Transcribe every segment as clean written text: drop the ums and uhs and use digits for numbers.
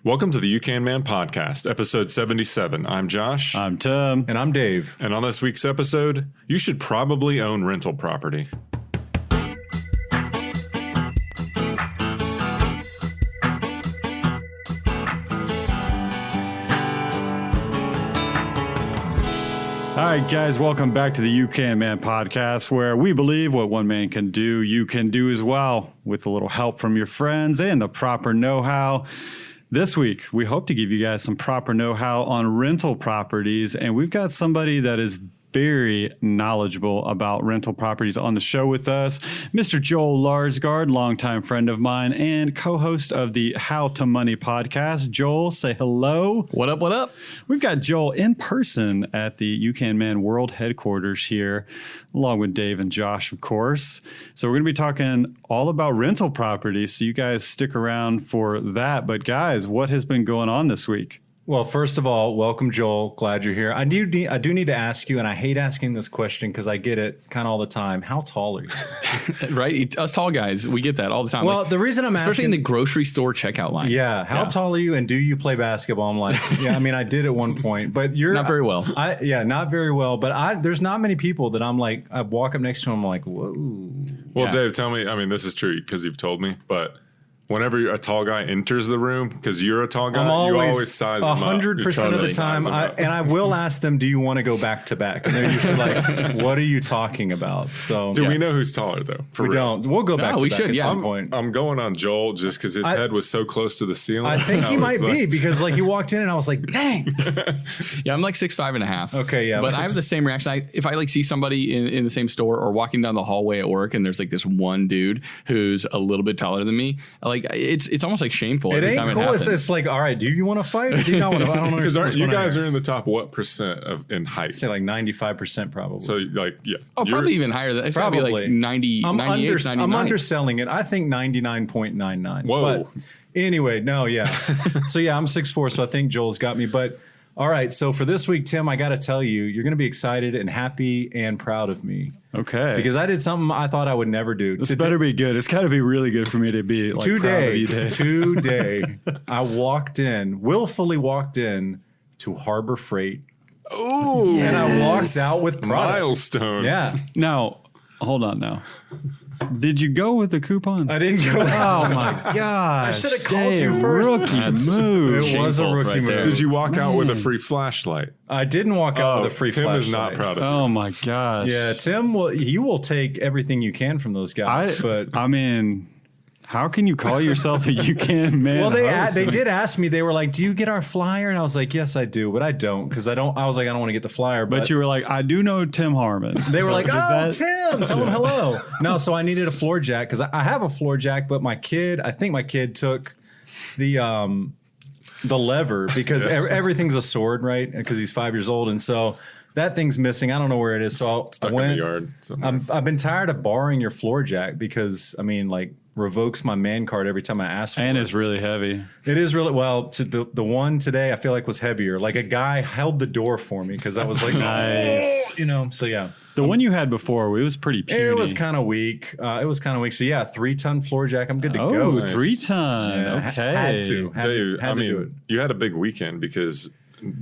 Welcome to the You Can Man podcast, episode 77. I'm Josh. I'm Tim. And I'm Dave. And on this week's episode, you should probably own rental property. All right, guys, welcome back to the You Can Man podcast, where we believe what one man can do, you can do as well, with a little help from your friends and the proper know-how. This week, we hope to give you guys some proper know-how on rental properties, and we've got somebody that is very knowledgeable about rental properties on the show with us, Mr. Joel Larsgaard, longtime friend of mine and co-host of the How to Money podcast. Joel, say hello. What up, what up? We've got Joel in person at the You Can Man World headquarters here, along with Dave and Josh, of course. So we're going to be talking all about rental properties, so you guys stick around for that. But guys, what has been going on this week? Well, first of all, welcome, Joel. Glad you're here. I do need to ask you, and I hate asking this question because I get it kind of all the time. How tall are you? Right? Us tall guys, we get that all the time. Well, like, the reason I'm especially asking, in the grocery store checkout line. Yeah. How tall are you, and do you play basketball? I'm like, yeah, I mean, I did at one point, but you're Not very well. Not very well. But there's not many people that I'm like, I walk up next to them, I'm like, whoa. Well, Yeah. Dave, tell me, I mean, this is true because you've told me, but whenever a tall guy enters the room, because you're a tall guy, you always size him up. 100% of the time. And I will ask them, do you want to go back to back? And they're usually like, what are you talking about? So Do we know who's taller, though? For we real? don't. We'll go back to we back should, at yeah. some point. I'm going on Joel just because his head was so close to the ceiling. I think he was might like- be because like he walked in and I was like, dang. Yeah, I'm like 6'5.5". Okay, yeah, But I have the same reaction. If I like see somebody in the same store or walking down the hallway at work and there's like this one dude who's a little bit taller than me, like it's almost like shameful It every ain't time cool. it happens. It's like, all right, do you want to fight or do you not want to? I don't know. Because you guys are in the top what percent in height? say like 95% probably. So like, yeah. Oh, you're- probably even higher. It's got to be like Probably. 90, I'm 98, 99. I'm underselling it. I think 99.99. Whoa. But anyway, no, yeah. So yeah, I'm 6'4", so I think Joel's got me. But all right, so for this week, Tim, I got to tell you, you're going to be excited and happy and proud of me. Okay. Because I did something I thought I would never do. This better be good. It's got to be really good for me to be like proud of you, Dave. Today, I willfully walked in to Harbor Freight. Ooh, And I walked out with product. milestone. Yeah. Now, hold on now. Did you go with the coupon? I didn't go out. Oh my gosh. I should have called you first. Rookie That's- move. It was a Shameful rookie right there. move. Did you walk out with a free flashlight? I didn't walk out with a free Tim flashlight. is not proud of you. Oh my gosh. Yeah, Tim will take everything you can from those guys. But I mean, how can you call yourself a You Can Man? well, host? they did ask me. They were like, "Do you get our flyer?" And I was like, "Yes, I do," but I don't because I don't. I was like, "I don't want to get the flyer." But you were like, I do know Tim Harmon. They were So like, does "Oh, that- Tim, tell him hello." No, so I needed a floor jack because I have a floor jack, but I think my kid took the lever because everything's a sword, right? Because he's 5 years old, and so that thing's missing. I don't know where it is. So Stuck I went. in the yard somewhere. I've been tired of borrowing your floor jack because I mean, like, revokes my man card every time I ask for And it. it's really heavy. It is really well. To the one today, I feel like was heavier. Like a guy held the door for me because I was like, Nice. So yeah. The one you had before, it was pretty puny. It was kind of weak. So yeah, 3-ton floor jack. I'm good to Oh, go. Nice. 3-ton. Yeah, Okay. Had to. Dave, Had I to do it. mean, you had a big weekend because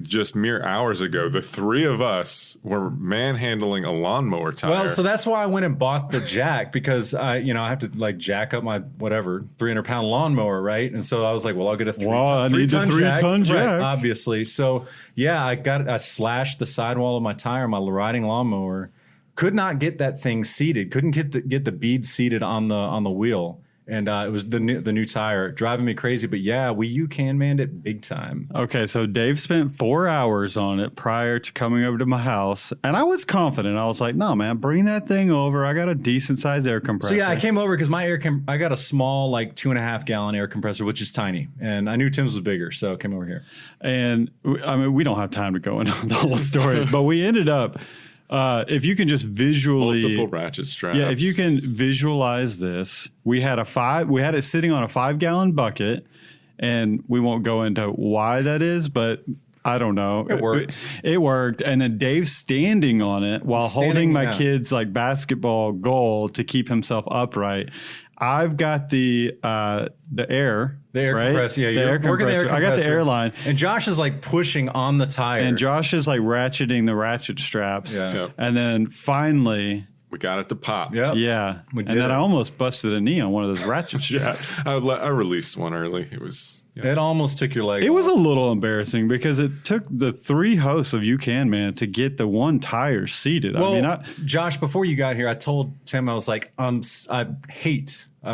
just mere hours ago, the three of us were manhandling a lawnmower tire. Well, so that's why I went and bought the jack because I have to like jack up my 300-pound lawnmower, right? And so I was like, well, I'll get a Well, I need the 3-ton jack. Right, obviously. So yeah, I slashed the sidewall of my tire, my riding lawnmower. Could not get that thing seated. Couldn't get the bead seated on the wheel. And it was the new tire driving me crazy. But yeah, you can man it big time. Okay, so Dave spent 4 hours on it prior to coming over to my house, and I was confident. I was like, "No, man, bring that thing over. I got a decent sized air compressor." So yeah, I came over because I got a small like 2.5 gallon air compressor, which is tiny, and I knew Tim's was bigger, so I came over here. And I mean, we don't have time to go into the whole story, but we ended up. If you can just visually multiple ratchet straps. Yeah, if you can visualize this, we had it sitting on a 5-gallon bucket, and we won't go into why that is, but I don't know. It worked. It worked. And then Dave's standing on it while holding my kid's like basketball goal to keep himself upright. I've got the air. The air right? compressor. Yeah, the you're air working the air compressor. I got the compressor. airline. And Josh is like pushing on the tires. And Josh is like ratcheting the ratchet straps. Yeah. Yep. And then finally, We got it to pop. Yep. yeah. We And did then it. I almost busted a knee on one of those ratchet straps. I released one early. It was. Yeah. It almost took your leg It was a off. little embarrassing because it took the 3 hosts of You Can Man to get the one tire seated. Well, Josh, before you got here, I told Tim, I was like, I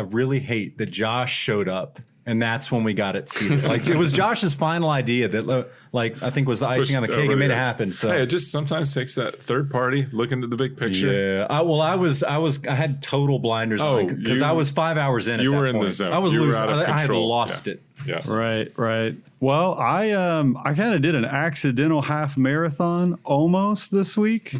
really hate that Josh showed up. And that's when we got it seated. Like it was Josh's final idea that, like, I think was the icing on the cake. It made it happen. So Hey, it just sometimes takes that third party looking at the big picture. yeah. I had total blinders on because I was 5 hours in. you at that were in the point. zone. I was You were losing. out of I had control. lost Yeah. it. Yeah. right. Well, I kind of did an accidental half marathon almost this week.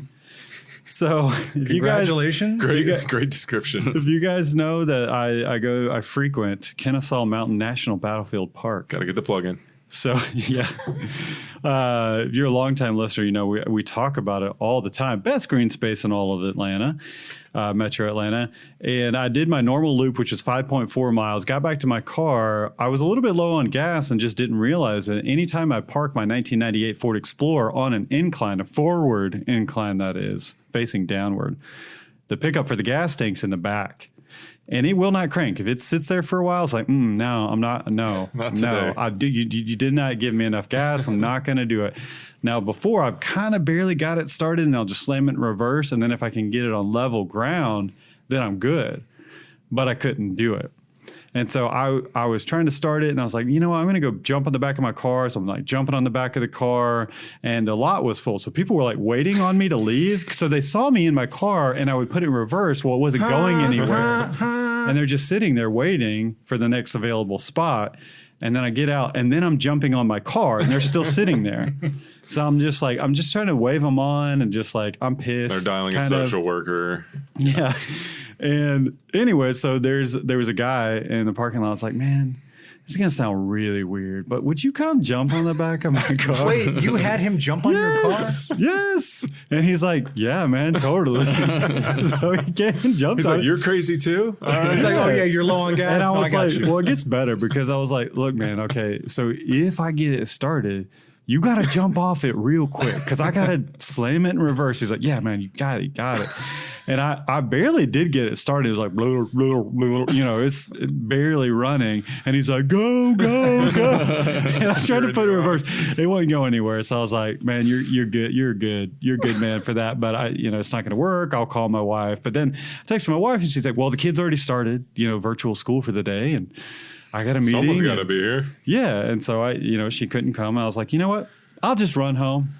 So if you guys, Congratulations. Great description. if you guys know that I frequent Kennesaw Mountain National Battlefield Park. Got to get the plug in. So yeah, if you're a longtime listener, you know we talk about it all the time. Best green space in all of Atlanta, Metro Atlanta. And I did my normal loop, which is 5.4 miles. Got back to my car. I was a little bit low on gas and just didn't realize that anytime I park my 1998 Ford Explorer on an incline, a forward incline that is facing downward, the pickup for the gas tank's in the back. And it will not crank. If it sits there for a while, it's like, no, I'm not. No, Not today. You did not give me enough gas. I'm not going to do it. Now, before I've kind of barely got it started, and I'll just slam it in reverse. And then if I can get it on level ground, then I'm good. But I couldn't do it. And so I was trying to start it, and I was like, you know what, I'm going to go jump on the back of my car. So I'm like jumping on the back of the car, and the lot was full. So people were like waiting on me to leave. So they saw me in my car, and I would put it in reverse. Well, it wasn't going anywhere. And they're just sitting there waiting for the next available spot. And then I get out, and then I'm jumping on my car, and they're still sitting there. So I'm just trying to wave them on, and just like, I'm pissed. They're dialing a kind of. social worker. Yeah. And anyway, so there was a guy in the parking lot. I was like, man, this is going to sound really weird, but would you come jump on the back of my car? Wait, you had him jump on your car? Yes. And he's like, yeah, man, totally. So he came and jumped He's on like, it. you're crazy too? All right. He's like, oh yeah, you're low on gas. And I No, was got like, you. well, it gets better because I was like, look, man, okay, so if I get it started, you got to jump off it real quick because I got to slam it in reverse. He's like, yeah, man, you got it. And I barely did get it started. It was like, blah, blah, blah, you know, it's barely running. And he's like, go, go, go. And I tried to put it in reverse. It wouldn't go anywhere. So I was like, man, you're good. You're good. You're a good man for that. But it's not going to work. I'll call my wife. But then I texted my wife and she's like, well, the kids already started, virtual school for the day. And I got a meeting. Someone's got to be here. Yeah. And so she couldn't come. I was like, you know what? I'll just run home.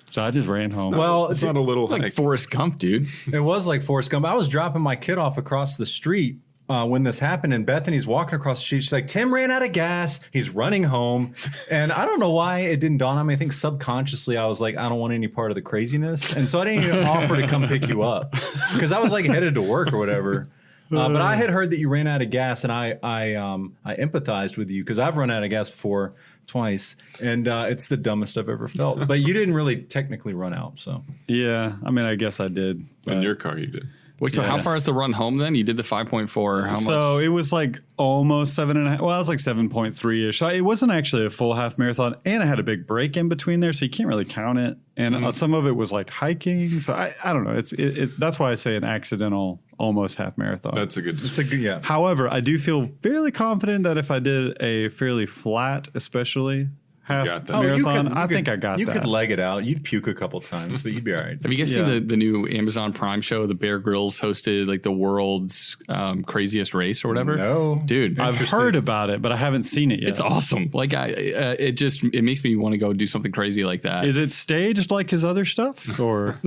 So I just ran home. Well, It's not a little Like hike. Forrest Gump, dude. it was like Forrest Gump. I was dropping my kid off across the street when this happened, and Bethany's walking across the street. She's like, Tim ran out of gas. He's running home. And I don't know why it didn't dawn on me. I think subconsciously I was like, I don't want any part of the craziness. And so I didn't even offer to come pick you up because I was like headed to work or whatever. But I had heard that you ran out of gas, and I empathized with you because I've run out of gas before twice, and it's the dumbest I've ever felt. But you didn't really technically run out, so. Yeah. I mean, I guess I did. In but- your car, you did. Wait, so how Yes. far is the run home then? You did the 5.4. How much? So it was like almost 7.5. Well, it was like 7.3 ish. So it wasn't actually a full half marathon, and I had a big break in between there, so you can't really count it. And some of it was like hiking. So I don't know. That's why I say an accidental almost half marathon. That's a good. It's a good, yeah. However, I do feel fairly confident that if I did a fairly flat, especially half got that. marathon, I think I got you that. could leg it out. You'd puke a couple times, but you'd be all right. Have you guys Yeah. seen the new Amazon Prime show? The Bear Grylls hosted like the world's craziest race or whatever. No. Dude, I've Interesting. heard about it, but I haven't seen it yet. it's awesome. Like it makes me want to go do something crazy like that. Is it staged like his other stuff, or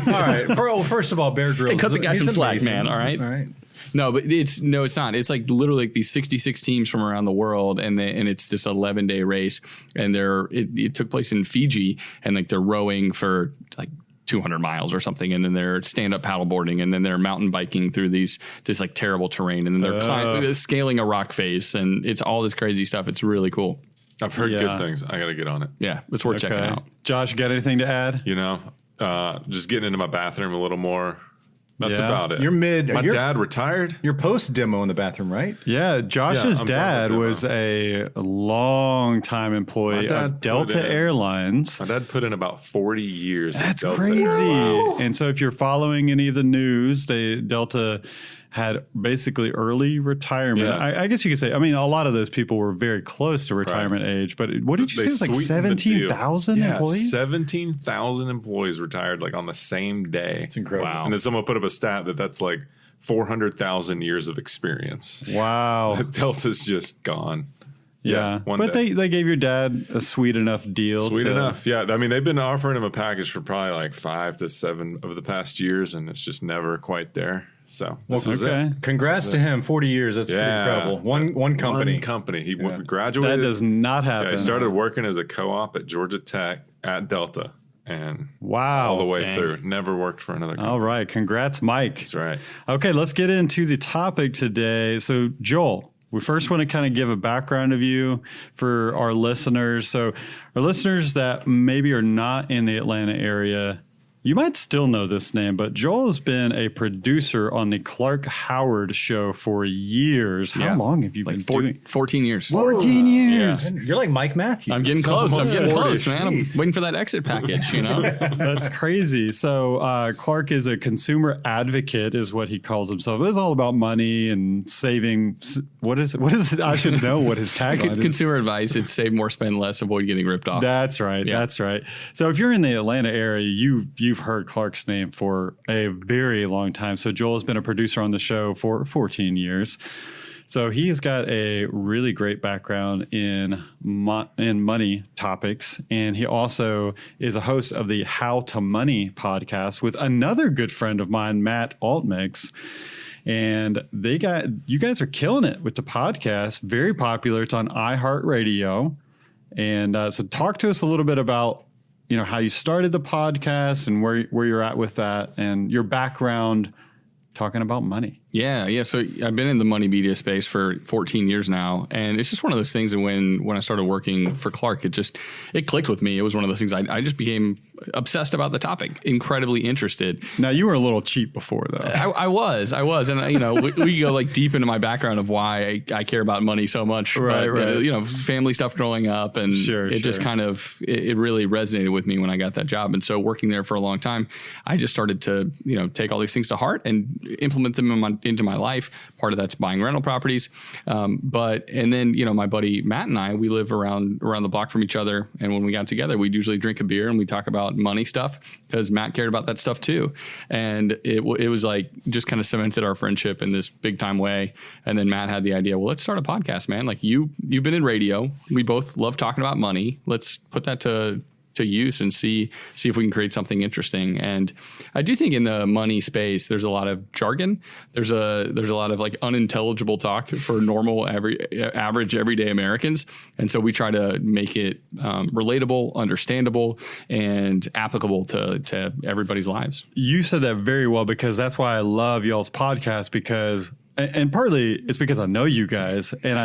All right. First of all, Bear Grylls. Hey, cut the guy he's some slack, amazing. man, all right? All right. No, but it's not. It's like literally like these 66 teams from around the world, and it's this 11-day race, and it took place in Fiji, and like they're rowing for like 200 miles or something, and then they're stand-up paddleboarding, and then they're mountain biking through this like terrible terrain, and then they're scaling a rock face, and it's all this crazy stuff. It's really cool. I've heard Yeah. good things. I got to get on it. Yeah, it's worth checking out. Josh, you got anything to add? Just getting into my bathroom a little more. That's Yeah. about it. You're mid. My you're, dad retired. You're post demo in the bathroom, right? Yeah, Josh's I'm dad done with was a long time employee My dad of Delta put in- Airlines. My dad put in about 40 years. at That's Delta crazy. Airlines. And so if you're following any of the news, Delta had basically early retirement. Yeah. I guess you could say, I mean, a lot of those people were very close to retirement age, but what did you say? They It was like sweetened the deal. 17,000 Yeah, employees? 17,000 employees retired like on the same day. It's incredible. Wow. And then someone put up a stat that's like 400,000 years of experience. Wow. Delta's just gone. Yeah. one But day. they gave your dad a sweet enough deal. Sweet to- enough. Yeah. I mean, they've been offering him a package for probably like 5 to 7 of the past years, and it's just never quite there. So this was Okay. it. Congrats to him. 40 years. That's pretty Yeah. incredible. One company. One company. He graduated. That does not happen. Yeah, he started working as a co-op at Georgia Tech at Delta, and Wow. all the way Dang. through. Never worked for another company. All right. Congrats, Mike. That's right. Okay, let's get into the topic today. So, Joel, we first want to kind of give a background of you for our listeners. So, our listeners that maybe are not in the Atlanta area, you might still know this name, but Joel has been a producer on the Clark Howard show for years. How Yeah. long have you been doing? 14 years. 14 years. You're like Mike Matthews. I'm getting close. I'm getting 40. close, man. I'm waiting for that exit package, you know? That's crazy. So Clark is a consumer advocate, is what he calls himself. It's all about money and saving. What is it? I should know what his tagline is. Consumer advice, it's save more, spend less, avoid getting ripped off. That's right. Yeah. That's right. So if you're in the Atlanta area, you've heard Clark's name for a very long time. So Joel has been a producer on the show for 14 years. So he's got a really great background in money topics, and he also is a host of the How to Money podcast with another good friend of mine, Matt Altmix. And you guys are killing it with the podcast. Very popular. It's on iHeartRadio. And so talk to us a little bit about, how you started the podcast and where you're at with that and your background talking about money. Yeah. So I've been in the money media space for 14 years now, and it's just one of those things that when I started working for Clark, it clicked with me. It was one of those things I just became obsessed about the topic, incredibly interested. Now, you were a little cheap before, though. I was, and we go like deep into my background of why I care about money so much. Right. Family stuff growing up, and just kind of it really resonated with me when I got that job. And so working there for a long time, I just started to take all these things to heart and implement them into my life. Part of that's buying rental properties, and then my buddy Matt and I, we live around the block from each other, and when we got together, we'd usually drink a beer and we talk about money stuff because Matt cared about that stuff too, and it was like just kind of cemented our friendship in this big time way. And then Matt had the idea, well, let's start a podcast, man. Like you've been in radio, we both love talking about money. Let's put that to use and see if we can create something interesting. And I do think in the money space, there's a lot of jargon. There's a lot of like unintelligible talk for normal, average, everyday Americans. And so we try to make it relatable, understandable, and applicable to everybody's lives. You said that very well, because that's why I love y'all's podcast, and partly it's because I know you guys, and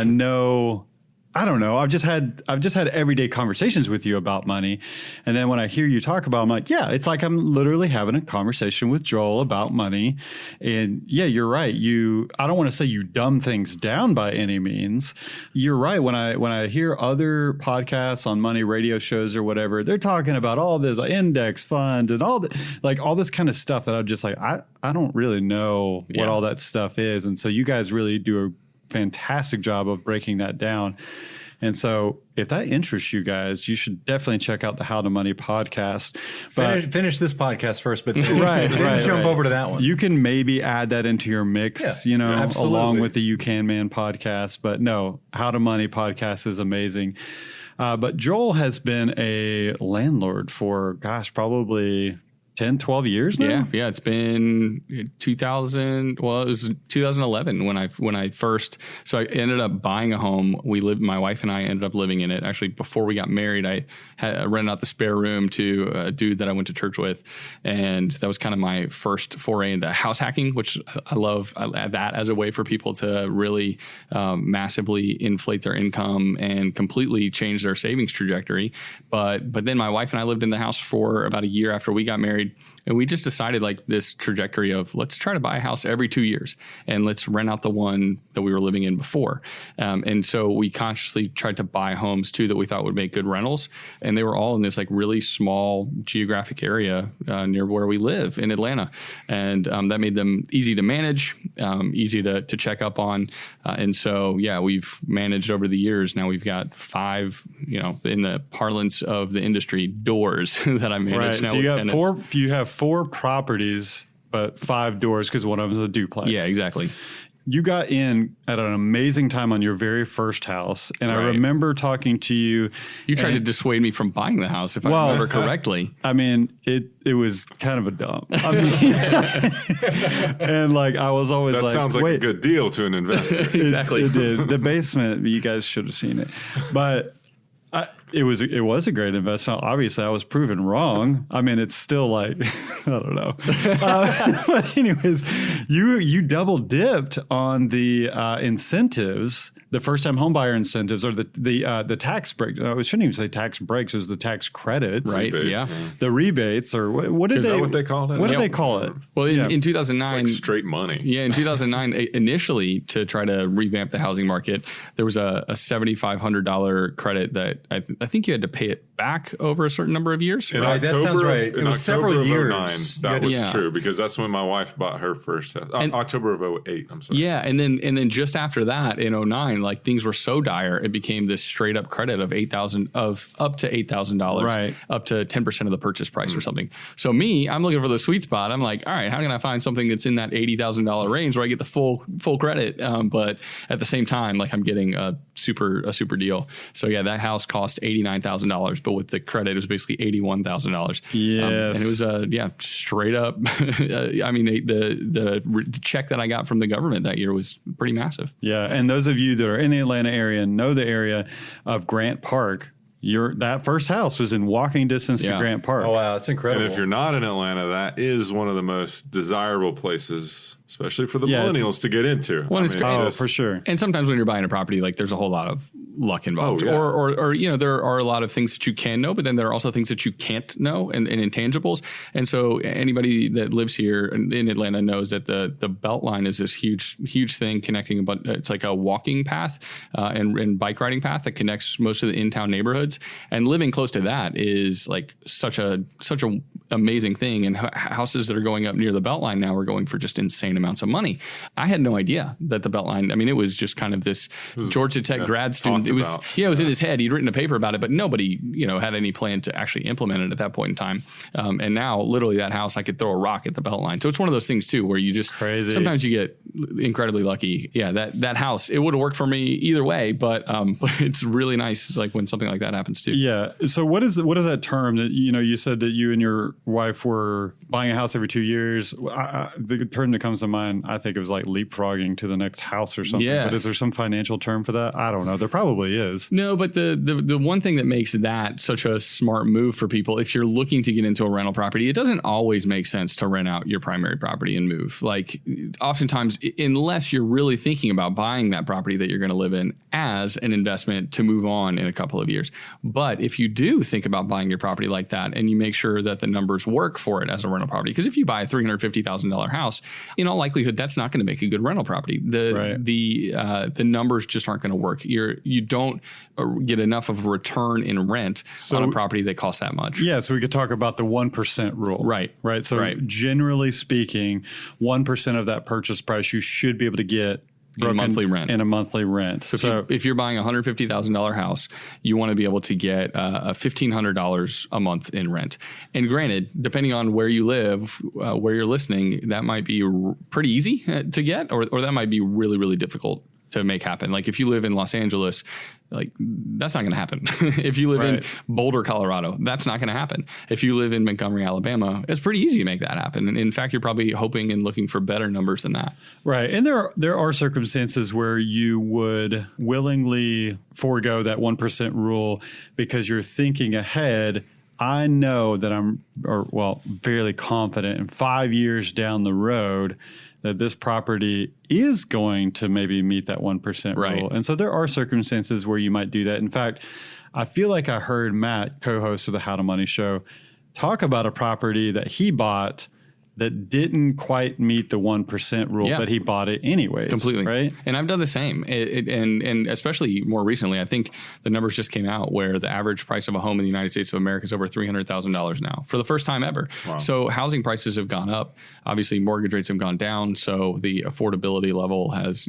I don't know. I've just had everyday conversations with you about money. And then when I hear you talk about it, I'm like, yeah, it's like I'm literally having a conversation with Joel about money. And yeah, you're right. I don't want to say you dumb things down by any means. You're right. When I hear other podcasts on money, radio shows or whatever, they're talking about all this index funds and all this kind of stuff that I'm just like, I don't really know what all that stuff is. And so you guys really do a fantastic job of breaking that down. And so if that interests you guys, you should definitely check out the How to Money podcast. Finish this podcast first, but right, jump over to that one. You can maybe add that into your mix, along with the You Can Man podcast. But no, How to Money podcast is amazing. But Joel has been a landlord for, probably 10, 12 years now? Yeah. It's been 2000. Well, it was 2011 when I first. So I ended up buying a home. My wife and I ended up living in it. Actually, before we got married, I rented out the spare room to a dude that I went to church with, and that was kind of my first foray into house hacking, which I love. I add that as a way for people to really massively inflate their income and completely change their savings trajectory. But then my wife and I lived in the house for about a year after we got married. And we just decided like this trajectory of let's try to buy a house every 2 years and let's rent out the one that we were living in before. And so we consciously tried to buy homes too that we thought would make good rentals. And they were all in this like really small geographic area near where we live in Atlanta. And that made them easy to manage, easy to check up on. And so, yeah, we've managed over the years. Now we've got 5, in the parlance of the industry, doors that I manage now. So with tenants. you have 4 properties, but 5 doors because one of them is a duplex. Yeah, exactly. You got in at an amazing time on your very first house. And I remember talking to you. You tried to dissuade me from buying the house, if I remember correctly. I mean, it was kind of a dump. I mean, and like, I was always that sounds like a good deal to an investor. Exactly. It did. The basement, you guys should have seen it. But it was a great investment. Obviously, I was proven wrong. I mean, it's still like, I don't know. But anyways, you double dipped on the incentives, the first time homebuyer incentives, or the tax break. I shouldn't even say tax breaks. It was the tax credits, right? Rebate. Yeah, the rebates, or what did Is that what they called it? What did they call it? Well, in 2009, it's like straight money. Yeah, in 2009, initially to try to revamp the housing market, there was a $7,500 credit that I think you had to pay it back over a certain number of years. Right, that sounds right. It was several years. 2009, that was true, because that's when my wife bought her first house. October of 2008, I'm sorry. Yeah, and then just after that, in 2009, like things were so dire, it became this straight up credit of up to $8,000, right, up to 10% of the purchase price or something. So I'm looking for the sweet spot. I'm like, all right, how can I find something that's in that $80,000 range where I get the full credit, but at the same time, like I'm getting a super deal. So yeah, that house cost $89,000, but with the credit, it was basically $81,000. Yes, and it was straight up. I mean, the check that I got from the government that year was pretty massive. Yeah, and those of you that are in the Atlanta area and know the area of Grant Park, that first house was in walking distance to Grant Park. Oh wow, that's incredible. And if you're not in Atlanta, that is one of the most desirable places, especially for the millennials, to get into. Well, for sure. And sometimes when you're buying a property, like there's a whole lot of luck involved, or there are a lot of things that you can know, but then there are also things that you can't know and intangibles. And so anybody that lives here in Atlanta knows that the Beltline is this huge thing connecting. But it's like a walking path and bike riding path that connects most of the in-town neighborhoods. And living close to that is like such a amazing thing. And houses that are going up near the Beltline now are going for just insane amounts of money. I had no idea that the Beltline, I mean, it was just kind of this Georgia Tech grad student. It was in his head. He'd written a paper about it, but nobody, had any plan to actually implement it at that point in time. And now literally that house, I could throw a rock at the Beltline. So it's one of those things too, where you just, crazy. Sometimes you get incredibly lucky. Yeah. That house, it would have worked for me either way, but it's really nice. Like when something like that happens too. Yeah. So what is that term that, you said that you and your wife were buying a house every 2 years? The term that comes to mind, I think it was like leapfrogging to the next house or something. Yeah. But is there some financial term for that? I don't know. There probably is. No, but the one thing that makes that such a smart move for people, if you're looking to get into a rental property, it doesn't always make sense to rent out your primary property and move. Like oftentimes, unless you're really thinking about buying that property that you're going to live in as an investment to move on in a couple of years. But if you do think about buying your property like that and you make sure that the numbers work for it as a rental property, because if you buy a $350,000 house, in all likelihood, that's not going to make a good rental property. The numbers just aren't going to work. You don't get enough of a return in rent on a property that costs that much. Yeah, so we could talk about the 1% rule. Right. So generally speaking, 1% of that purchase price you should be able to get in a monthly rent. So if you're buying a $150,000 house, you want to be able to get $1,500 a month in rent. And granted, depending on where you live, where you're listening, that might be pretty easy to get, or that might be really, really difficult to make happen. Like if you live in Los Angeles, like that's not going to happen. If you live in Boulder, Colorado, that's not going to happen. If you live in Montgomery, Alabama, it's pretty easy to make that happen. And in fact, you're probably hoping and looking for better numbers than that. Right. And there are circumstances where you would willingly forego that 1% rule because you're thinking ahead. I know that I'm fairly confident in 5 years down the road that this property is going to maybe meet that 1% rule. And so there are circumstances where you might do that. In fact, I feel like I heard Matt, co-host of the How to Money show, talk about a property that he bought that didn't quite meet the 1% rule, Yeah. but he bought it anyways. Completely. Right. And I've done the same. And especially more recently, I think the numbers just came out where the average price of a home in the United States of America is over $300,000 now for the first time ever. Wow. So housing prices have gone up. Obviously, mortgage rates have gone down. So the affordability level has,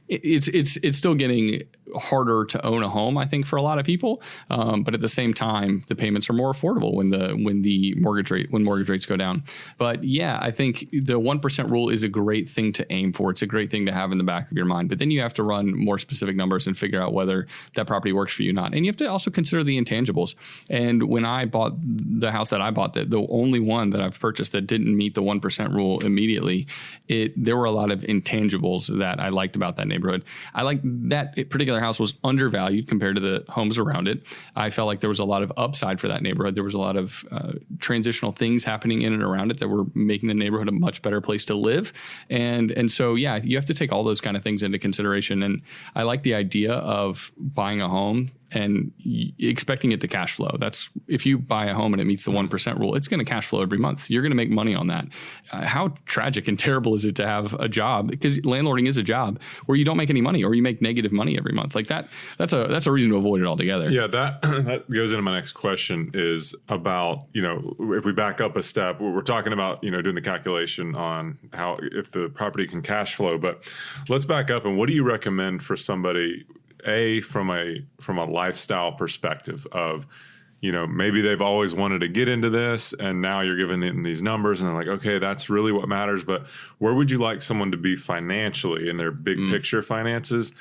it's still getting harder to own a home, I think, for a lot of people. But at the same time, the payments are more affordable when mortgage rates go down. But yeah, I think the 1% rule is a great thing to aim for. It's a great thing to have in the back of your mind. But then you have to run more specific numbers and figure out whether that property works for you or not. And you have to also consider the intangibles. And when I bought the house that I bought, the only one that I've purchased that didn't meet the 1% rule immediately, there were a lot of intangibles that I liked about that neighborhood. I like that particular house was undervalued compared to the homes around it. I felt like there was a lot of upside for that neighborhood. There was a lot of transitional things happening in and around it that were making the neighborhood a much better place to live. And so, yeah, you have to take all those kind of things into consideration. And I like the idea of buying a home and expecting it to cash flow. That's if you buy a home and it meets the 1% rule, it's going to cash flow every month. You're going to make money on that. How tragic and terrible is it to have a job? Because landlording is a job where you don't make any money or you make negative money every month. Like that's a reason to avoid it altogether. Yeah, that goes into my next question is about, if we back up a step, we're talking about, doing the calculation on how, if the property can cash flow, but let's back up. And what do you recommend for somebody, from a lifestyle perspective of, maybe they've always wanted to get into this and now you're giving them these numbers and they're like, okay, that's really what matters. But where would you like someone to be financially in their big picture finances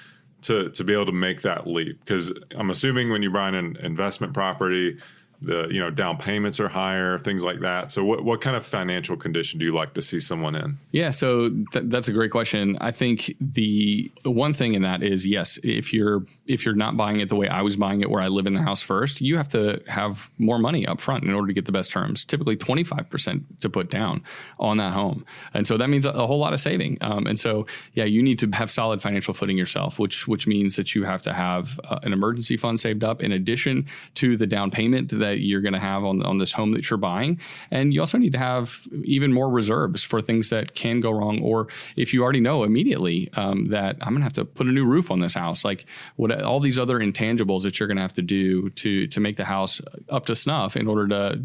to be able to make that leap? Because I'm assuming when you buy an investment property, the down payments are higher, things like that. So what kind of financial condition do you like to see someone in? Yeah, so that's a great question. I think the one thing in that is, yes, if you're not buying it the way I was buying it, where I live in the house first, you have to have more money up front in order to get the best terms, typically 25% to put down on that home. And so that means a whole lot of saving. And so, yeah, you need to have solid financial footing yourself, which means that you have to have an emergency fund saved up in addition to the down payment that you're going to have on this home that you're buying. And you also need to have even more reserves for things that can go wrong. Or if you already know immediately that I'm going to have to put a new roof on this house, like all these other intangibles that you're going to have to do to make the house up to snuff in order to,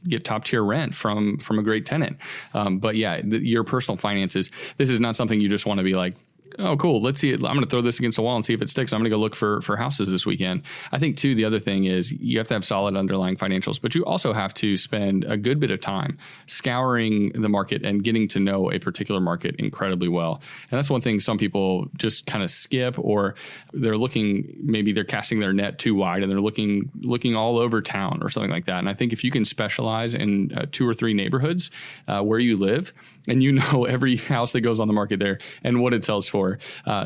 get top tier rent from a great tenant. But yeah, your personal finances, this is not something you just want to be like, oh, cool. Let's see it. I'm going to throw this against the wall and see if it sticks. I'm going to go look for houses this weekend. I think, too, the other thing is you have to have solid underlying financials, but you also have to spend a good bit of time scouring the market and getting to know a particular market incredibly well. And that's one thing some people just kind of skip, or maybe they're casting their net too wide and they're looking all over town or something like that. And I think if you can specialize in 2 or 3 neighborhoods where you live, and every house that goes on the market there and what it sells for,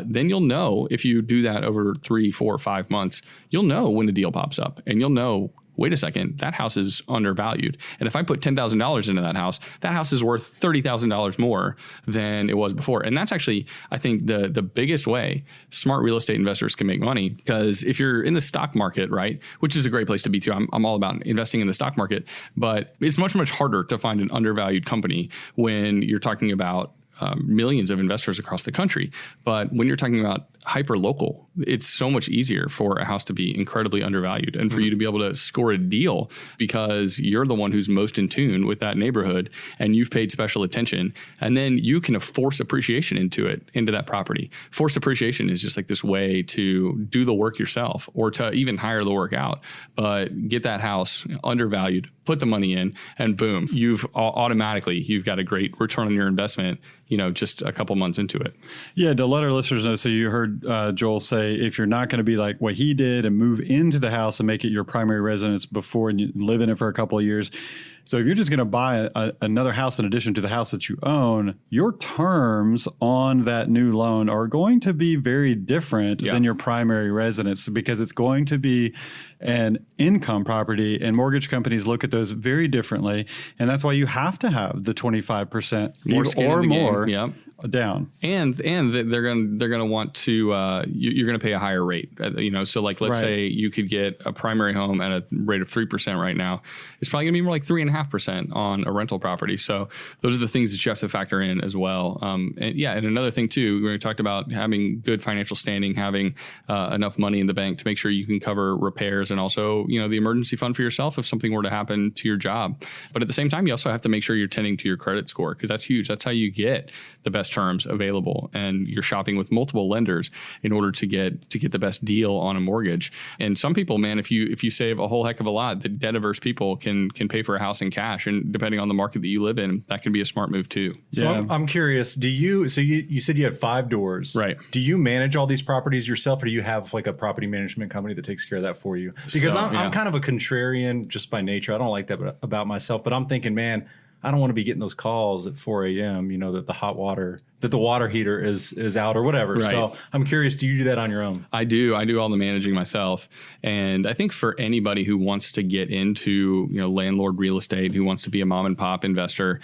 then you'll know, if you do that over 3, 4, 5 months, you'll know when a deal pops up and you'll know, wait a second, that house is undervalued. And if I put $10,000 into that house is worth $30,000 more than it was before. And that's actually, I think, the biggest way smart real estate investors can make money. Because if you're in the stock market, right, which is a great place to be too, I'm all about investing in the stock market, but it's much, much harder to find an undervalued company when you're talking about millions of investors across the country. But when you're talking about hyper local, it's so much easier for a house to be incredibly undervalued and for you to be able to score a deal because you're the one who's most in tune with that neighborhood and you've paid special attention. And then you can force appreciation into that property. Forced appreciation is just like this way to do the work yourself or to even hire the work out, but get that house undervalued, put the money in, and boom, you've got a great return on your investment, just a couple months into it. Yeah, to let our listeners know, so you heard Joel say, if you're not going to be like what he did and move into the house and make it your primary residence before and you live in it for a couple of years. So if you're just going to buy another house in addition to the house that you own, your terms on that new loan are going to be very different than your primary residence because it's going to be an income property, and mortgage companies look at those very differently. And that's why you have to have the 25% more or more down. And they're gonna want to you're gonna pay a higher rate. So like let's say you could get a primary home at a rate of 3% right now. It's probably gonna be more like 3.5% on a rental property. So those are the things that you have to factor in as well. And another thing too, we talked about having good financial standing, having enough money in the bank to make sure you can cover repairs, and also the emergency fund for yourself if something were to happen to your job. But at the same time, you also have to make sure you're tending to your credit score, because that's huge. That's how you get the best terms available, and you're shopping with multiple lenders in order to get the best deal on a mortgage. And some people, man, if you save a whole heck of a lot, the debt averse people can pay for a house in cash, and depending on the market that you live in, that can be a smart move too. So I'm curious, you said you had 5 doors, right? Do you manage all these properties yourself, or do you have like a property management company that takes care of that for you? Because I'm kind of a contrarian just by nature. I don't like that about myself, but I'm thinking, man, I don't want to be getting those calls at 4 a.m., that the water heater is out or whatever. Right. So I'm curious, do you do that on your own? I do all the managing myself. And I think for anybody who wants to get into, landlord real estate, who wants to be a mom and pop investor,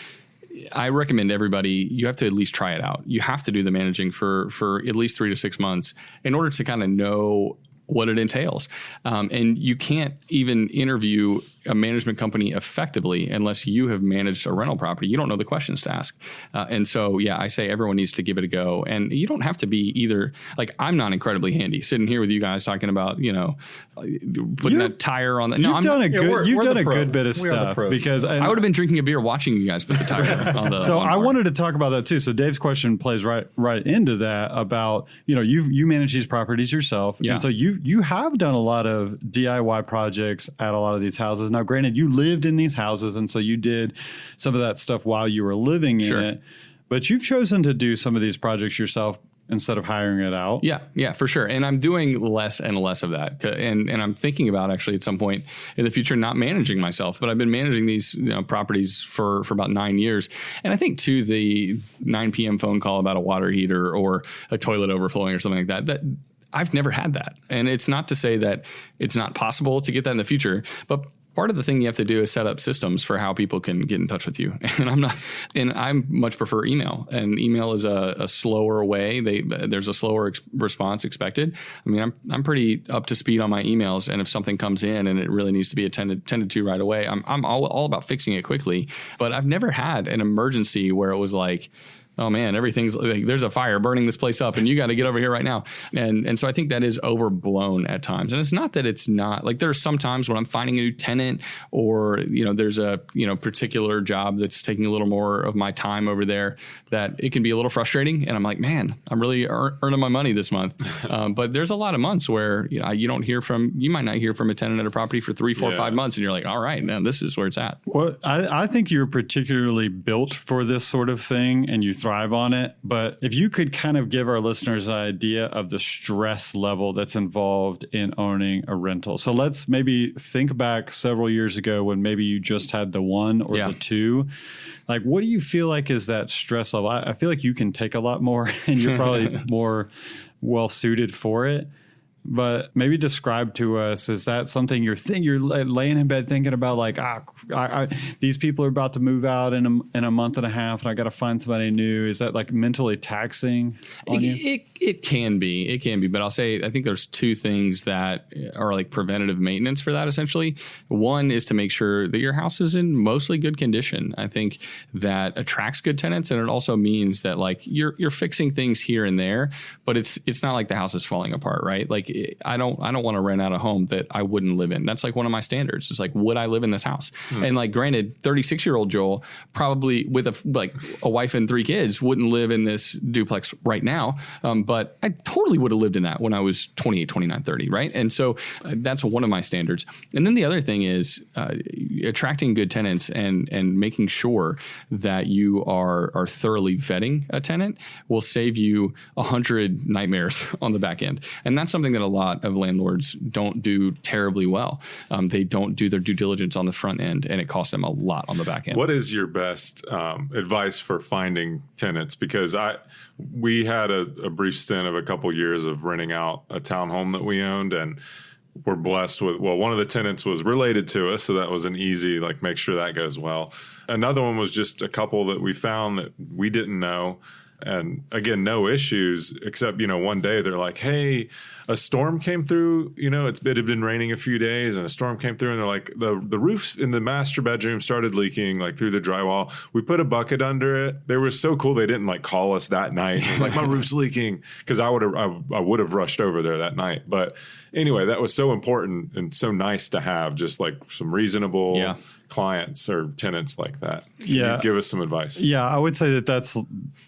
I recommend everybody, you have to at least try it out. You have to do the managing for at least 3 to 6 months in order to kind of know what it entails. And you can't even interview a management company effectively unless you have managed a rental property. You don't know the questions to ask. And so, I say everyone needs to give it a go. And you don't have to be either, like, I'm not incredibly handy sitting here with you guys talking about, putting that tire on the, You've done a good bit of stuff, because I would have been drinking a beer watching you guys put the tire on the. So I wanted to talk about that too. So Dave's question plays right into that about, you manage these properties yourself. Yeah. And so you have done a lot of DIY projects at a lot of these houses. Now, granted, you lived in these houses, and so you did some of that stuff while you were living in it. But you've chosen to do some of these projects yourself instead of hiring it out. Yeah, for sure. And I'm doing less and less of that. And I'm thinking about actually at some point in the future not managing myself. But I've been managing these properties for about 9 years. And I think too, the 9 p.m. phone call about a water heater or a toilet overflowing or something like that I've never had that. And it's not to say that it's not possible to get that in the future, but part of the thing you have to do is set up systems for how people can get in touch with you. And I much prefer email, and email is a slower way. There's a slower response expected. I mean, I'm pretty up to speed on my emails, and if something comes in and it really needs to be attended to right away, I'm all about fixing it quickly. But I've never had an emergency where it was like, oh man, everything's like, there's a fire burning this place up and you got to get over here right now. And so I think that is overblown at times. And it's not that it's not, like, there's some times when I'm finding a new tenant, or, there's a, particular job that's taking a little more of my time over there, that it can be a little frustrating. And I'm like, man, I'm really earning my money this month. But there's a lot of months where you might not hear from a tenant at a property for 3, 4, 5 months. And you're like, all right, now this is where it's at. Well, I think you're particularly built for this sort of thing, and you thrive on it. But if you could kind of give our listeners an idea of the stress level that's involved in owning a rental. So let's maybe think back several years ago when maybe you just had the 1 or the 2. Like, what do you feel like is that stress level? I feel like you can take a lot more and you're probably more well suited for it. But maybe describe to us, is that something you're laying in bed thinking about, like, these people are about to move out in a month and a half and I got to find somebody new? Is that like mentally taxing on you? It can be. But I'll say, I think there's 2 things that are like preventative maintenance for that, essentially. One is to make sure that your house is in mostly good condition. I think that attracts good tenants, and it also means that, like, you're fixing things here and there, but it's not like the house is falling apart, right? Like, I don't want to rent out a home that I wouldn't live in. That's like one of my standards. It's like, would I live in this house? And like, granted, 36-year-old Joel probably with a wife and 3 kids wouldn't live in this duplex right now. But I totally would have lived in that when I was 28, 29, 30, right? And so that's one of my standards. And then the other thing is attracting good tenants and making sure that you are thoroughly vetting a tenant will save you 100 nightmares on the back end. And that's something that a lot of landlords don't do terribly well. They don't do their due diligence on the front end, and it costs them a lot on the back end. What is your best advice for finding tenants? Because we had a brief stint of a couple years of renting out a townhome that we owned, and we're blessed with, one of the tenants was related to us, so that was an easy, make sure that goes well. Another one was just a couple that we found that we didn't know. And again, no issues, except, one day they're like, hey, a storm came through, it had been raining a few days and a storm came through, and they're like, the roof in the master bedroom started leaking like through the drywall. We put a bucket under it. They were so cool. They didn't like call us that night. It's like, my roof's leaking, because I would have rushed over there that night. But anyway, that was so important and so nice to have just like some reasonable clients or tenants like that. Can you give us some advice? Yeah, I would say that that's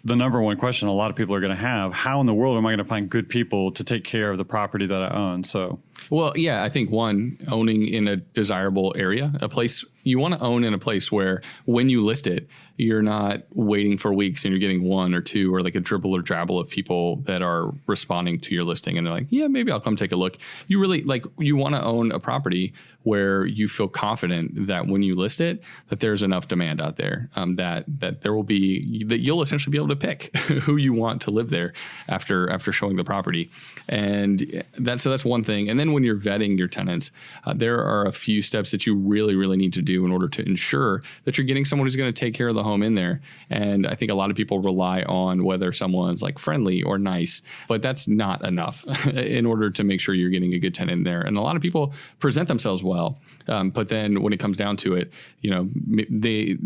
the number one question a lot of people are going to have. How in the world am I going to find good people to take care of the property that I own? So, well, yeah, I think one, owning in a desirable area, a place you want to own in a place where when you list it, you're not waiting for weeks and you're getting one or two or like a dribble or drabble of people that are responding to your listing. And they're like, yeah, maybe I'll come take a look. You really you want to own a property where you feel confident that when you list it, that there's enough demand out there, that there will be, that you'll essentially be able to pick who you want to live there after showing the property. And that's one thing. And then when you're vetting your tenants, there are a few steps that you really, really need to do in order to ensure that you're getting someone who's going to take care of the home in there. And I think a lot of people rely on whether someone's like friendly or nice, but that's not enough in order to make sure you're getting a good tenant in there. And a lot of people present themselves well. But then when it comes down to it, they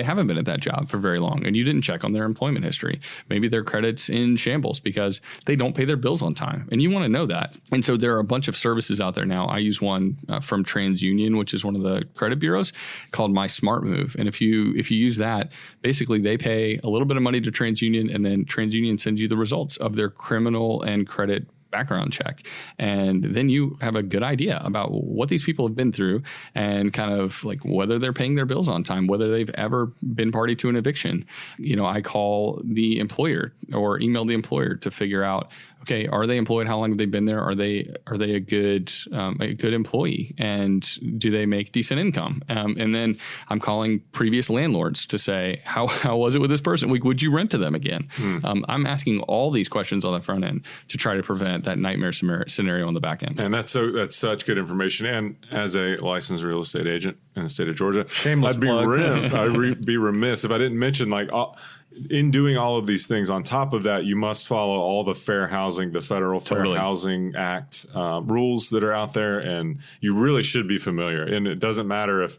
haven't been at that job for very long, and you didn't check on their employment history. Maybe their credit's in shambles because they don't pay their bills on time, and you want to know that. And so there are a bunch of services out there now. I use one from TransUnion, which is one of the credit bureaus, called My Smart Move. And if you use that, basically they pay a little bit of money to TransUnion, and then TransUnion sends you the results of their criminal and credit background check. And then you have a good idea about what these people have been through and kind of like whether they're paying their bills on time, whether they've ever been party to an eviction. I call the employer or email the employer to figure out, okay, are they employed? How long have they been there? Are they a good employee? And do they make decent income? And then I'm calling previous landlords to say, how was it with this person? Would you rent to them again? I'm asking all these questions on the front end to try to prevent that nightmare scenario on the back end. And that's such good information. And as a licensed real estate agent in the state of Georgia, shameless plug. I'd be remiss if I didn't mention, like, in doing all of these things, on top of that, you must follow all the the federal Fair Housing Act rules that are out there, and you really should be familiar. And it doesn't matter if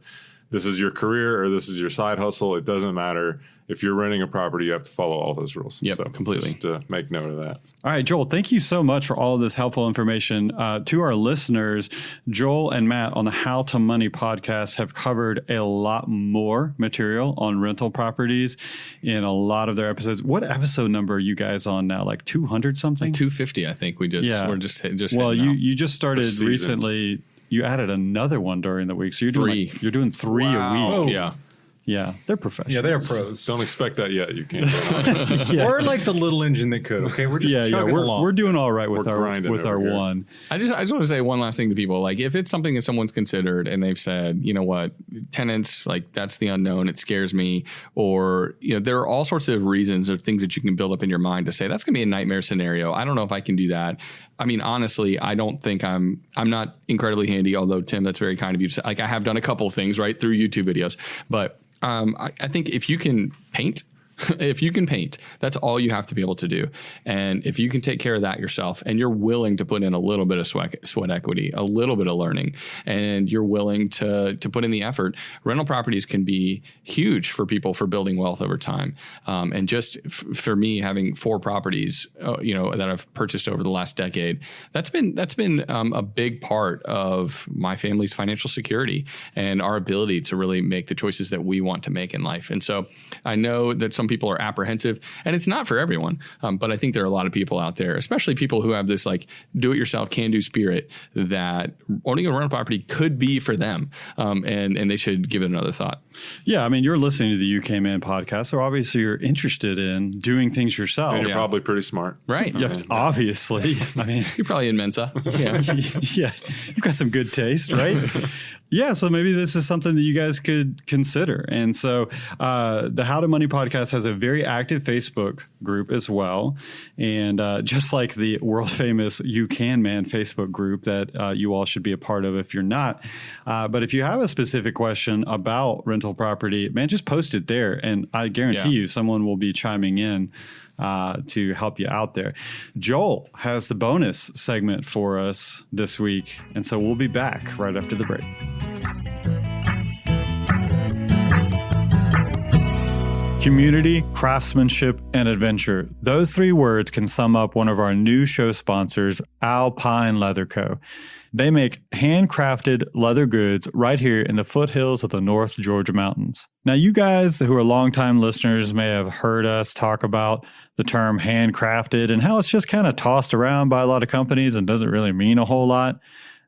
this is your career or this is your side hustle. It doesn't matter. If you're renting a property, you have to follow all those rules. Yep, completely. Just to make note of that. All right, Joel, thank you so much for all of this helpful information. To our listeners, Joel and Matt on the How to Money podcast have covered a lot more material on rental properties in a lot of their episodes. What episode number are you guys on now? Like 200 something? Like 250, I think. We're just well, you just started recently. You added another one during the week. So you're doing three. You're doing three a week. Oh, yeah. Yeah, they're professionals. Yeah, they're pros. Don't expect that yet. You can't. We're like the little engine that could. Okay, we're just chugging along. We're doing all right with We're our here. one. I just want to say one last thing to people. Like, if it's something that someone's considered and they've said, you know what, tenants, like, that's the unknown, it scares me, or there are all sorts of reasons or things that you can build up in your mind to say that's going to be a nightmare scenario. I don't know if I can do that. I mean, honestly, I don't think I'm not incredibly handy. Although, Tim, that's very kind of you to say. Like, I have done a couple of things right through YouTube videos, but I think if you can paint, that's all you have to be able to do. And if you can take care of that yourself and you're willing to put in a little bit of sweat equity, a little bit of learning, and you're willing to put in the effort, rental properties can be huge for people for building wealth over time. And just for me, having 4 properties, that I've purchased over the last decade, that's been a big part of my family's financial security and our ability to really make the choices that we want to make in life. And so I know that some people are apprehensive, and it's not for everyone. But I think there are a lot of people out there, especially people who have this like do-it-yourself, can-do spirit, that owning a rental property could be for them, and they should give it another thought. Yeah, I mean, you're listening to the UK Man podcast, so obviously you're interested in doing things yourself. And you're probably pretty smart. Right. Obviously. I mean, you're probably in Mensa. Yeah. Yeah, you've got some good taste, right? Yeah, so maybe this is something that you guys could consider. And so the How to Money podcast has a very active Facebook group as well. And just like the world famous You Can Man Facebook group that you all should be a part of if you're not. But if you have a specific question about rental property, man, just post it there. And I guarantee you someone will be chiming in to help you out there. Joel has the bonus segment for us this week. And so we'll be back right after the break. Community, craftsmanship, and adventure. Those three words can sum up one of our new show sponsors, Alpine Leather Co. They make handcrafted leather goods right here in the foothills of the North Georgia mountains. Now, you guys who are longtime listeners may have heard us talk about the term handcrafted and how it's just kind of tossed around by a lot of companies and doesn't really mean a whole lot.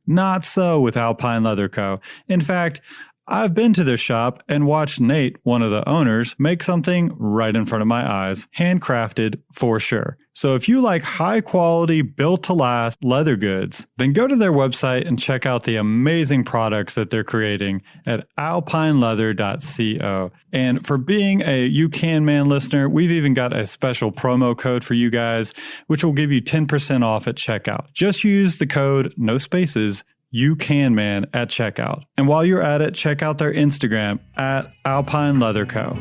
Not so with Alpine Leather Co. In fact, I've been to their shop and watched Nate, one of the owners, make something right in front of my eyes, handcrafted for sure. So if you like high quality, built to last leather goods, then go to their website and check out the amazing products that they're creating at alpineleather.co. And for being a You Can Man listener, we've even got a special promo code for you guys, which will give you 10% off at checkout. Just use the code, no spaces, You Can Man at checkout. And while you're at it, check out their Instagram at Alpine Leather Co.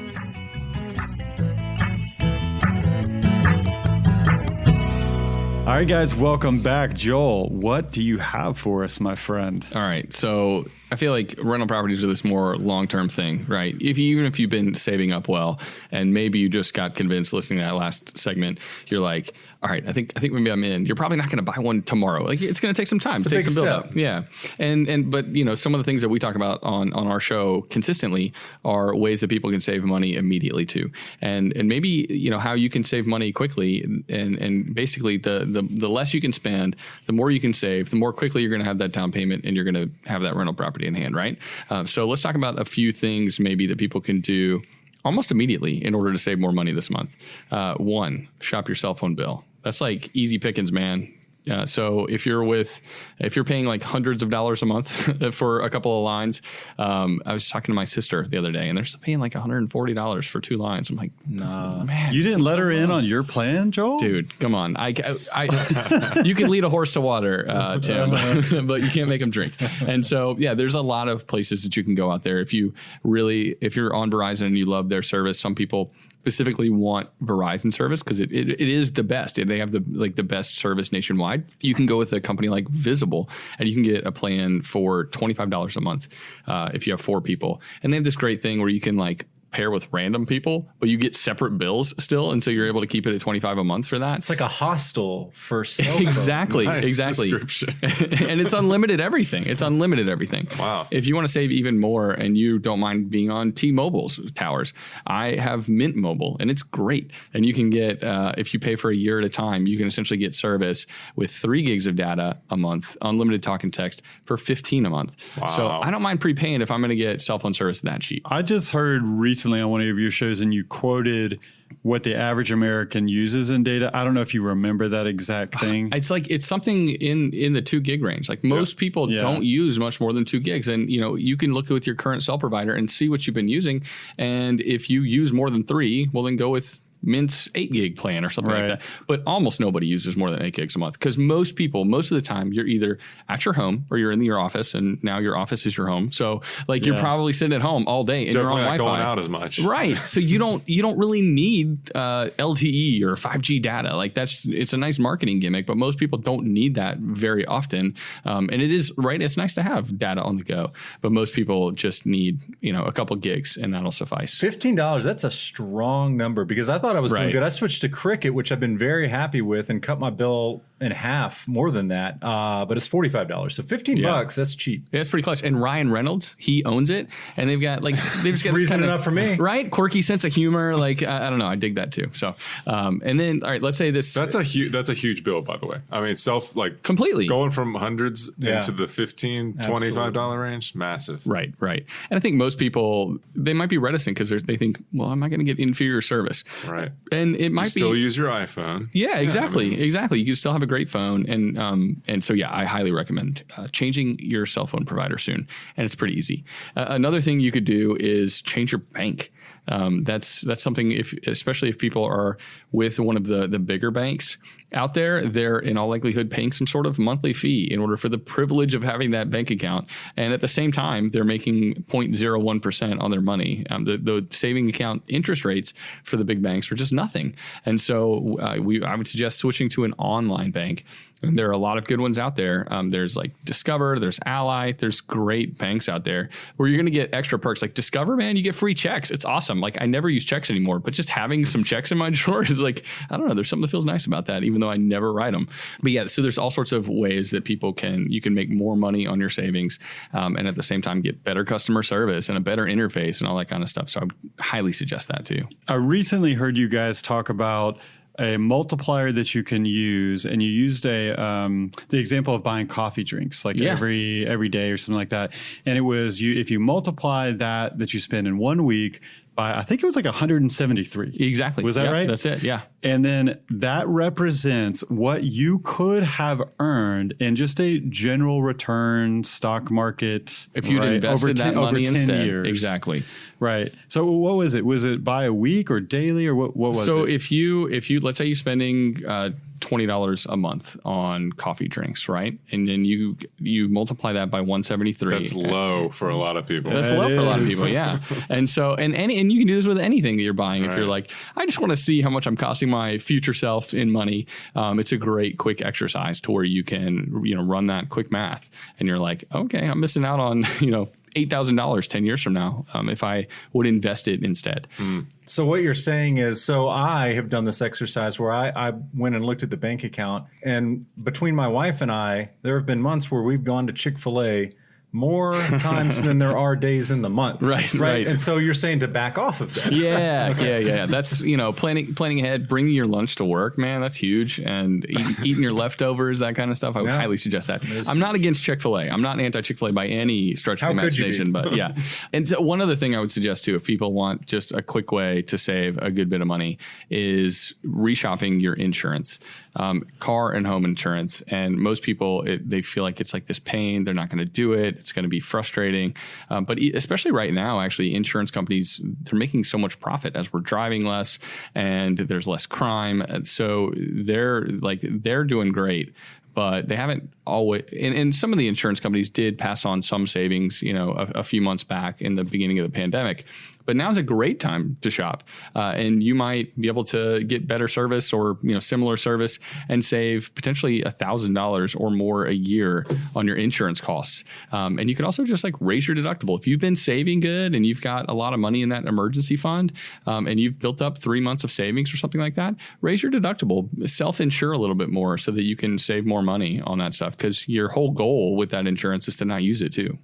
All right, guys, welcome back. Joel, what do you have for us, my friend? All right. So I feel like rental properties are this more long-term thing, right? Even if you've been saving up well, and maybe you just got convinced listening to that last segment, you're like, all right, I think maybe I'm in. You're probably not going to buy one tomorrow. Like it's going to take some time. Take some build up. Yeah. But you know, some of the things that we talk about on our show consistently are ways that people can save money immediately too. And maybe, you know, how you can save money quickly and basically the less you can spend, the more you can save, the more quickly you're going to have that down payment and you're going to have that rental property in hand, right? So let's talk about a few things maybe that people can do almost immediately in order to save more money this month. One, shop your cell phone bill. That's like easy pickings, man. So if you're paying like hundreds of dollars a month for a couple of lines, I was talking to my sister the other day and they're still paying like $140 for 2 lines. I'm like, nah, man, you didn't let her in on your plan, Joel? Dude, come on. You can lead a horse to water, Tim, but you can't make him drink. And so, yeah, there's a lot of places that you can go out there. If you're on Verizon and you love their service, some people specifically want Verizon service because it is the best. They have the best service nationwide. You can go with a company like Visible and you can get a plan for $25 a month if you have 4 people. And they have this great thing where you can like pair with random people, but you get separate bills still, and so you're able to keep it at $25 a month for that. It's like a hostel for cell phone. Exactly. And it's unlimited everything. Wow. If you want to save even more and you don't mind being on T-Mobile's towers, I have Mint Mobile, and it's great. And you can get, if you pay for a year at a time, you can essentially get service with 3 gigs of data a month, unlimited talk and text for $15 a month. Wow. So I don't mind prepaying if I'm going to get cell phone service that cheap. I just heard recently on one of your shows and you quoted what the average American uses in data. I don't know if you remember that exact thing. It's something in the 2 gig range. Like most people don't use much more than 2 gigs. And you know, you can look with your current cell provider and see what you've been using. And if you use more than 3, well then go with Mint's 8 gig plan or something like that. But almost nobody uses more than 8 gigs a month because most people, most of the time, you're either at your home or you're in your office, and now your office is your home. So like you're probably sitting at home all day and Definitely you're on not Wi-Fi. going out as much. Right. So you don't really need LTE or 5G data. Like it's a nice marketing gimmick, but most people don't need that very often. And it is right. It's nice to have data on the go, but most people just need, you know, a couple gigs and that'll suffice. $15. That's a strong number because I thought I was doing good. I switched to Cricket, which I've been very happy with, and cut my bill in half more than that. But it's $45. So $15, that's cheap. Yeah, it's pretty clutch. And Ryan Reynolds, he owns it, and they've just got reason enough for me, right? Quirky sense of humor. Like I don't know, I dig that too. So, and then all right, let's say this. That's a huge bill, by the way. I mean, completely going from hundreds into the $15, $25 range, massive. Right. And I think most people, they might be reticent because they think, well, am I going to get inferior service? Right. And it might still use your iPhone. Yeah, exactly. You can still have a great phone. And so, yeah, I highly recommend changing your cell phone provider soon. And it's pretty easy. Another thing you could do is change your bank. That's something, especially if people are with one of the bigger banks out there, they're in all likelihood paying some sort of monthly fee in order for the privilege of having that bank account. And at the same time, they're making 0.01% on their money. The saving account interest rates for the big banks are just nothing. And so I would suggest switching to an online bank. And there are a lot of good ones out there. There's like Discover, there's Ally, there's great banks out there where you're going to get extra perks. Like Discover, man, you get free checks. It's awesome. Like I never use checks anymore, but just having some checks in my drawer is like, I don't know, there's something that feels nice about that, even though I never write them. But yeah, so there's all sorts of ways that you can make more money on your savings and at the same time get better customer service and a better interface and all that kind of stuff. So I would highly suggest that too. I recently heard you guys talk about a multiplier that you can use, and you used the example of buying coffee drinks like every day or something like that. And it was if you multiply that you spend in 1 week by, I think it was like 173. Exactly. Was that right? That's it. Yeah. And then that represents what you could have earned in just a general return stock market. If you'd invested that money over 10 instead. Years. Exactly. Right. So what was it? Was it by a week or daily or what was it? So if you let's say you're spending $20 a month on coffee drinks, right? And then you multiply that by 173. That's low for a lot of people. That's low for a lot of people, yeah. And so and you can do this with anything that you're buying. If you're like, I just want to see how much I'm costing my future self in money, it's a great quick exercise to where you can run that quick math, and you're like, okay, I'm missing out on $8,000 10 years from now if I would invest it instead. So what you're saying is, I have done this exercise where I went and looked at the bank account, and between my wife and I, there have been months where we've gone to Chick-fil-A more times than there are days in the month. Right. And so you're saying to back off of that. Yeah. That's, planning ahead, bringing your lunch to work, man, that's huge. And eating your leftovers, that kind of stuff. I would highly suggest that. I'm not against Chick-fil-A. I'm not anti-Chick-fil-A by any stretch of the imagination, but yeah. And so one other thing I would suggest too, if people want just a quick way to save a good bit of money, is reshopping your insurance, car and home insurance. And most people, they feel like it's like this pain. They're not going to do it. It's going to be frustrating. But especially right now, actually, insurance companies, they're making so much profit as we're driving less and there's less crime. And so they're doing great. But they haven't always, and some of the insurance companies did pass on some savings, a few months back in the beginning of the pandemic. But now's a great time to shop, and you might be able to get better service or similar service and save potentially $1,000 or more a year on your insurance costs. And you can also just raise your deductible if you've been saving good and you've got a lot of money in that emergency fund, and you've built up 3 months of savings or something like that. Raise your deductible, self-insure a little bit more so that you can save more money on that stuff, because your whole goal with that insurance is to not use it too.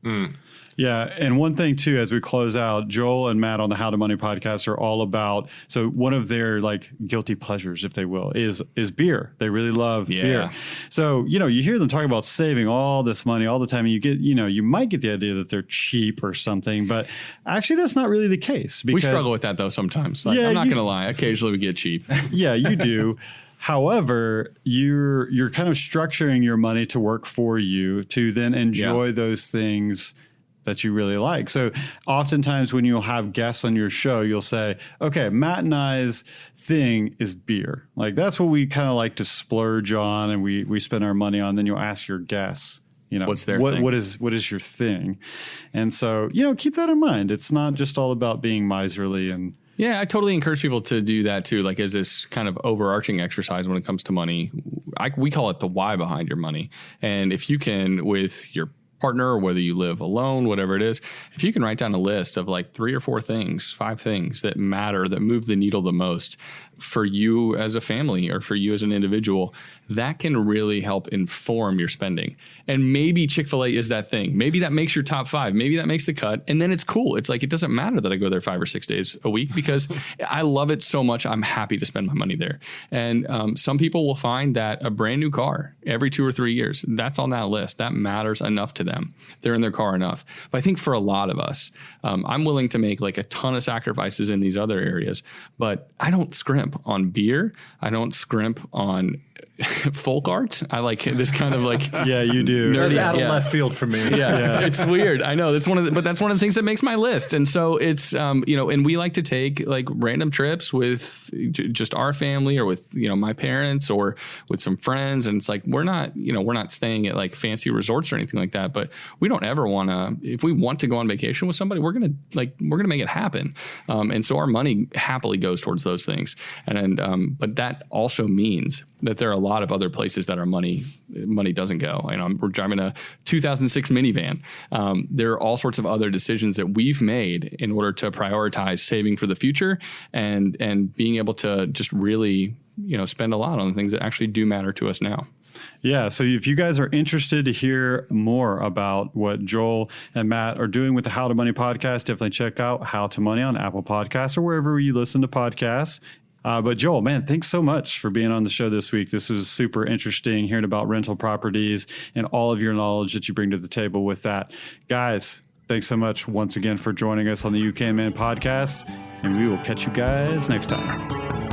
Yeah. And one thing too, as we close out, Joel and Matt on the How to Money podcast are all about, so one of their guilty pleasures, if they will, is beer. They really love beer. So, you hear them talk about saving all this money all the time, and you get, you might get the idea that they're cheap or something, but actually that's not really the case. We struggle with that though sometimes. I'm not going to lie. Occasionally we get cheap. Yeah, you do. However, you're kind of structuring your money to work for you to then enjoy those things that you really like. So oftentimes when you'll have guests on your show, you'll say, okay, Matt and I's thing is beer. That's what we kind of like to splurge on and we spend our money on. Then you'll ask your guests, what's their thing? What is your thing? And so, keep that in mind. It's not just all about being miserly and yeah, I totally encourage people to do that too. As this kind of overarching exercise when it comes to money, we call it the why behind your money. And if you can, with your partner or whether you live alone, whatever it is, if you can write down a list of 3 or 4 things, 5 things that matter, that move the needle the most for you as a family or for you as an individual, that can really help inform your spending. And maybe Chick-fil-A is that thing. Maybe that makes your top 5. Maybe that makes the cut. And then it's cool. It's it doesn't matter that I go there 5 or 6 days a week because I love it so much. I'm happy to spend my money there. And some people will find that a brand new car every 2 or 3 years, that's on that list. That matters enough to them. They're in their car enough. But I think for a lot of us, I'm willing to make a ton of sacrifices in these other areas, but I don't scrimp on beer. I don't scrimp on folk art. I like this kind of like Yeah, you do. Nerdy. That's out of Yeah. left field for me. yeah, it's weird. I know that's but that's one of the things that makes my list. And so it's, and we like to take like random trips with just our family or with, my parents or with some friends. And it's like, we're not staying at like fancy resorts or anything like that, but we don't ever want to, if we want to go on vacation with somebody, we're going to make it happen. And so our money happily goes towards those things. But that also means that there are a lot of other places that our money doesn't go. We're driving a 2006 minivan. There are all sorts of other decisions that we've made in order to prioritize saving for the future and being able to just really, spend a lot on the things that actually do matter to us now. Yeah. So if you guys are interested to hear more about what Joel and Matt are doing with the How to Money podcast, definitely check out How to Money on Apple Podcasts or wherever you listen to podcasts. But Joel, man, thanks so much for being on the show this week. This was super interesting hearing about rental properties and all of your knowledge that you bring to the table with that. Guys, thanks so much once again for joining us on the UK Man podcast, and we will catch you guys next time.